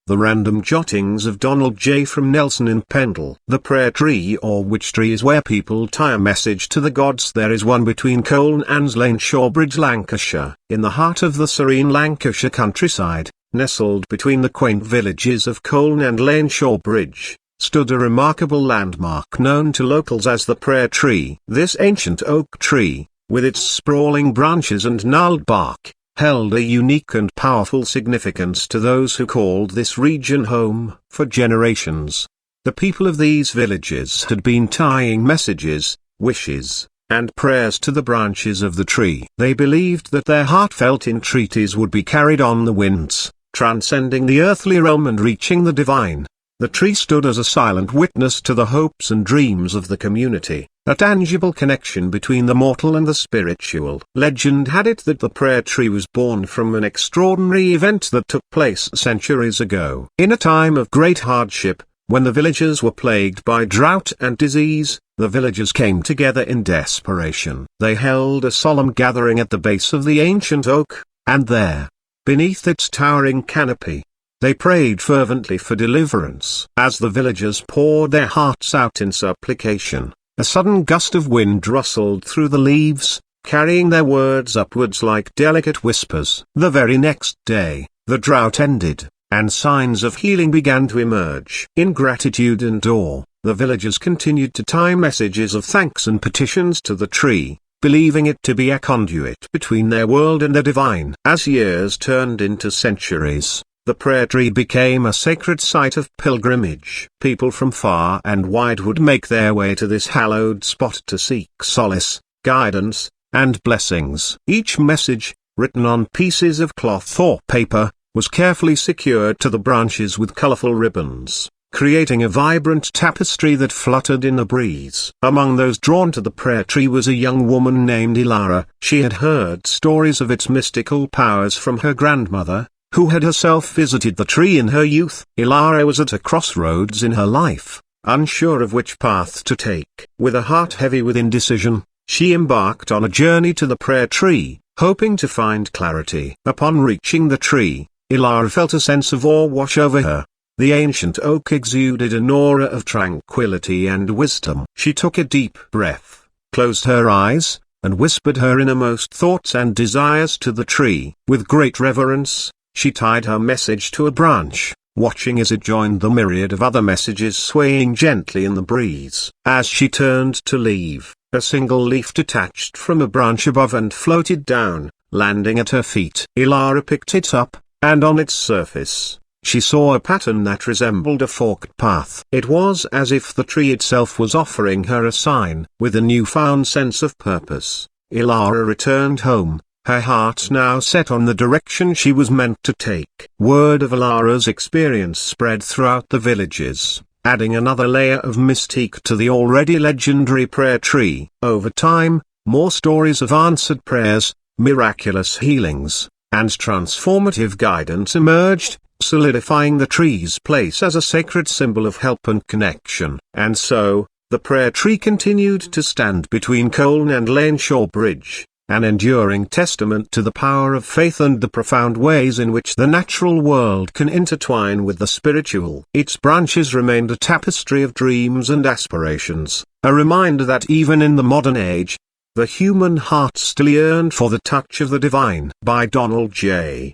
The Random Jottings of Donald J. from Nelson in Pendle. The prayer tree or witch tree is where people tie a message to the gods. There is one between Colne and Laneshaw Bridge, Lancashire, in the heart of the serene Lancashire countryside, nestled between the quaint villages of Colne and Laneshaw Bridge, stood a remarkable landmark known to locals as the prayer tree. This ancient oak tree, with its sprawling branches and gnarled bark, held a unique and powerful significance to those who called this region home. For generations, the people of these villages had been tying messages, wishes, and prayers to the branches of the tree. They believed that their heartfelt entreaties would be carried on the winds, transcending the earthly realm and reaching the divine. The tree stood as a silent witness to the hopes and dreams of the community, a tangible connection between the mortal and the spiritual. Legend had it that the prayer tree was born from an extraordinary event that took place centuries ago. In a time of great hardship, when the villagers were plagued by drought and disease, the villagers came together in desperation. They held a solemn gathering at the base of the ancient oak, and there, beneath its towering canopy, they prayed fervently for deliverance. As the villagers poured their hearts out in supplication, a sudden gust of wind rustled through the leaves, carrying their words upwards like delicate whispers. The very next day, the drought ended, and signs of healing began to emerge. In gratitude and awe, the villagers continued to tie messages of thanks and petitions to the tree, believing it to be a conduit between their world and the divine. As years turned into centuries, the prayer tree became a sacred site of pilgrimage. People from far and wide would make their way to this hallowed spot to seek solace, guidance, and blessings. Each message, written on pieces of cloth or paper, was carefully secured to the branches with colorful ribbons, creating a vibrant tapestry that fluttered in the breeze. Among those drawn to the prayer tree was a young woman named Ilara. She had heard stories of its mystical powers from her grandmother, who had herself visited the tree in her youth. Ilara was at a crossroads in her life, unsure of which path to take. With a heart heavy with indecision, she embarked on a journey to the prayer tree, hoping to find clarity. Upon reaching the tree, Ilara felt a sense of awe wash over her. The ancient oak exuded an aura of tranquility and wisdom. She took a deep breath, closed her eyes, and whispered her innermost thoughts and desires to the tree. With great reverence, she tied her message to a branch, watching as it joined the myriad of other messages swaying gently in the breeze. As she turned to leave, a single leaf detached from a branch above and floated down, landing at her feet. Ilara picked it up, and on its surface, she saw a pattern that resembled a forked path. It was as if the tree itself was offering her a sign. With a newfound sense of purpose, Ilara returned home, her heart now set on the direction she was meant to take. Word of Ilara's experience spread throughout the villages, adding another layer of mystique to the already legendary prayer tree. Over time, more stories of answered prayers, miraculous healings, and transformative guidance emerged, solidifying the tree's place as a sacred symbol of help and connection. And so, the prayer tree continued to stand between Colne and Laneshaw Bridge, an enduring testament to the power of faith and the profound ways in which the natural world can intertwine with the spiritual. Its branches remained a tapestry of dreams and aspirations, a reminder that even in the modern age, the human heart still yearned for the touch of the divine. By Donald J.